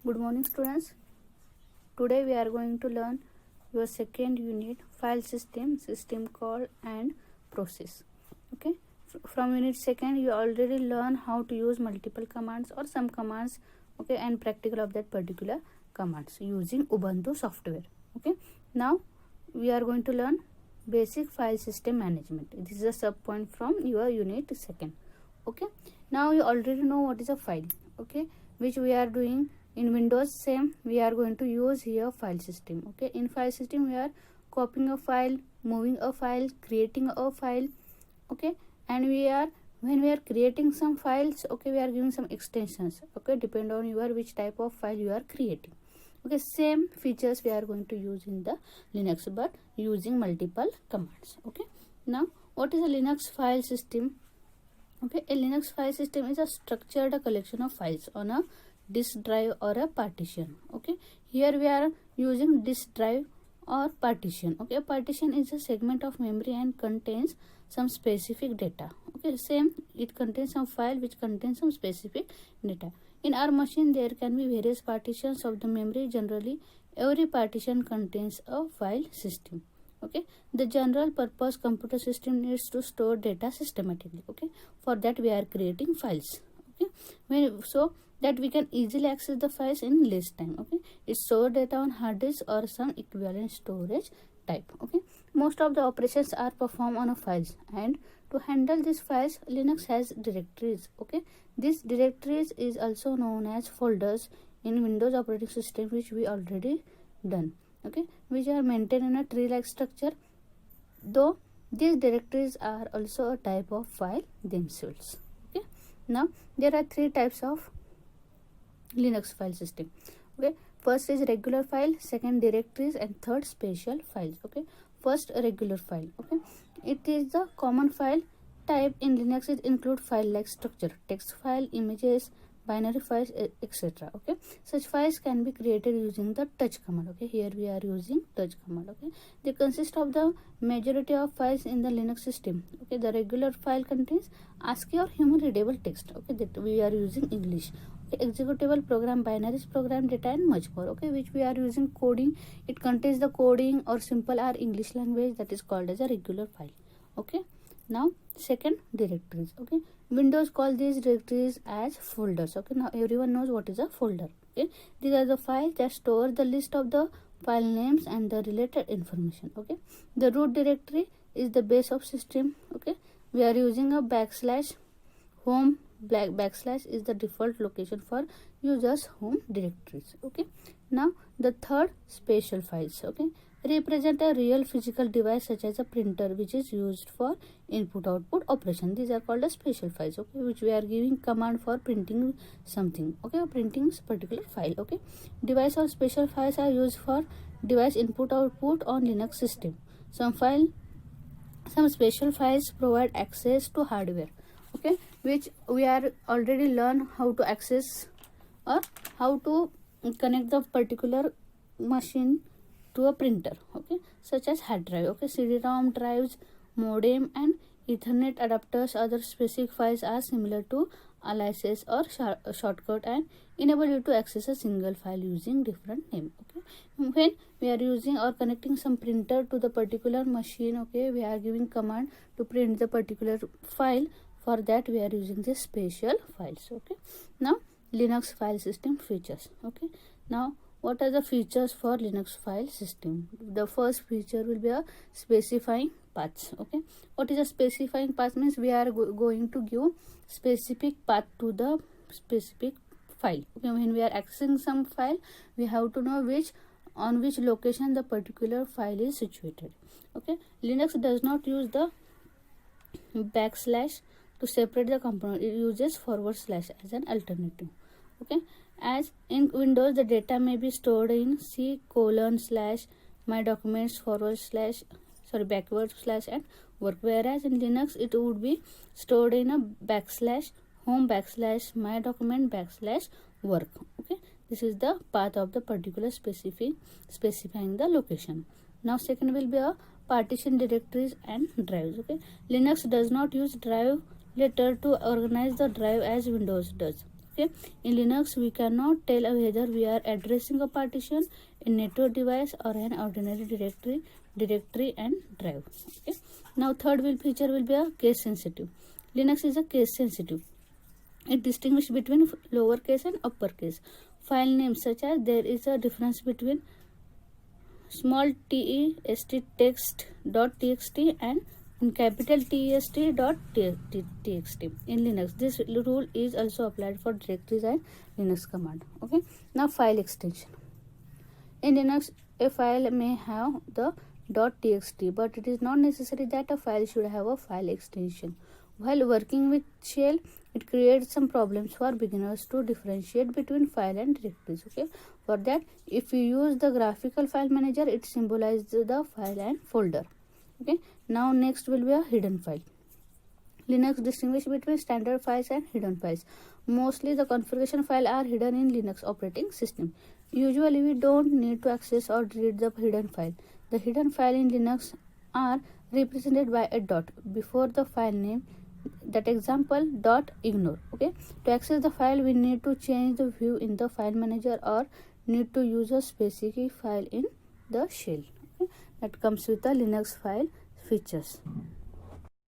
Good morning, students. Today we are going to learn your second unit, file system call and process. Okay. From unit second, you already learn how to use multiple commands or some commands. Okay, and practical of that particular commands using Ubuntu software. Okay. Now we are going to learn basic file system management. This is a sub point from your unit second. Okay. Now you already know what is a file. Okay, which we are doing in Windows. Same we are going to use here file system. Okay, in file system we are copying a file, moving a file, creating a file. Okay, and when we are creating some files, okay, we are giving some extensions. Okay, depend on your which type of file you are creating. Okay, same features we are going to use in the Linux, but using multiple commands. Okay, now what is a Linux file system? Okay, a Linux file system is a structured collection of files on a disk drive or a partition. Okay, here we are using disk drive or partition. Okay, a partition is a segment of memory and contains some specific data. Okay, same, it contains some file which contains some specific data. In our machine there can be various partitions of the memory. Generally every partition contains a file system. Okay, the general purpose computer system needs to store data systematically. Okay, for that we are creating files. Okay, so that we can easily access the files in less time. Okay, it store data on hard disk or some equivalent storage type. Okay, most of the operations are performed on a files, and to handle these files Linux has directories. Okay, these directories is also known as folders in Windows operating system, which we already done. Okay, which are maintained in a tree like structure, though these directories are also a type of file themselves. Okay, now there are three types of Linux file system. Okay, first is regular file, second directories, and third special files. Okay, first regular file. Okay, it is the common file type in Linux. It include file like structure, text file, images, binary files, etc. Okay, such files can be created using the touch command. Okay, here we are using touch command. Okay, they consist of the majority of files in the Linux system. Okay, the regular file contains ASCII or human readable text. Okay, that we are using English. Okay, executable program, binaries, program data, and much more. Okay, which we are using coding. It contains the coding or simple or English language, that is called as a regular file. Okay, now second, directories. Okay, Windows call these directories as folders. Okay, now everyone knows what is a folder. Okay, these are the files that store the list of the file names and the related information. Okay, the root directory is the base of system. Okay, we are using a backslash home. Backslash is the default location for users home directories. Okay, now the third, special files. Okay, represent a real physical device such as a printer, which is used for input output operation. These are called as special files. Okay, which we are giving command for printing something. Okay, printing particular file. Okay, device or special files are used for device input output on Linux system. Some special files provide access to hardware. Okay, which we are already learn how to access or how to connect the particular machine to a printer. Okay, such as hard drive. Okay, CD-ROM drives, modem, and Ethernet adapters. Other specific files are similar to aliases or shortcut and enable you to access a single file using different name. Okay, when we are using or connecting some printer to the particular machine, okay, we are giving command to print the particular file. For that we are using the special files. Okay, now Linux file system features. Okay, now what are the features for Linux file system? The first feature will be a specifying paths. Okay, what is a specifying path? Means we are going to give specific path to the specific file. Okay, when we are accessing some file, we have to know on which location the particular file is situated. Okay, Linux does not use the backslash to separate the component. It uses forward slash as an alternative. Okay, as in Windows the data may be stored in C:/ my documents backward slash and work, whereas in Linux it would be stored in a backslash home backslash my document backslash work. Okay, this is the path of the particular specifying the location. Now second will be a partition directories and drives. Okay, Linux does not use drive letter to organize the drive as Windows does. Okay, in Linux we cannot tell whether we are addressing a partition, a network device, or an ordinary directory and drive. Okay, now third feature will be a case sensitive. Linux is a case sensitive. It distinguishes between lowercase and uppercase file names, such as there is a difference between small test text.txt and in capital txt.txt in Linux. This rule is also applied for directories and Linux command. Okay, now file extension. In Linux, a file may have the .txt, but it is not necessary that a file should have a file extension. While working with shell, it creates some problems for beginners to differentiate between file and directories. Okay, for that, if you use the graphical file manager, it symbolizes the file and folder. Okay, now next will be a hidden file. Linux distinguishes between standard files and hidden files. Mostly the configuration files are hidden in Linux operating system. Usually we don't need to access or read the hidden file. The hidden file in Linux are represented by a dot before the file name. That example .ignore. Okay, to access the file we need to change the view in the file manager or need to use a specific file in the shell. Okay, that comes with the Linux file features.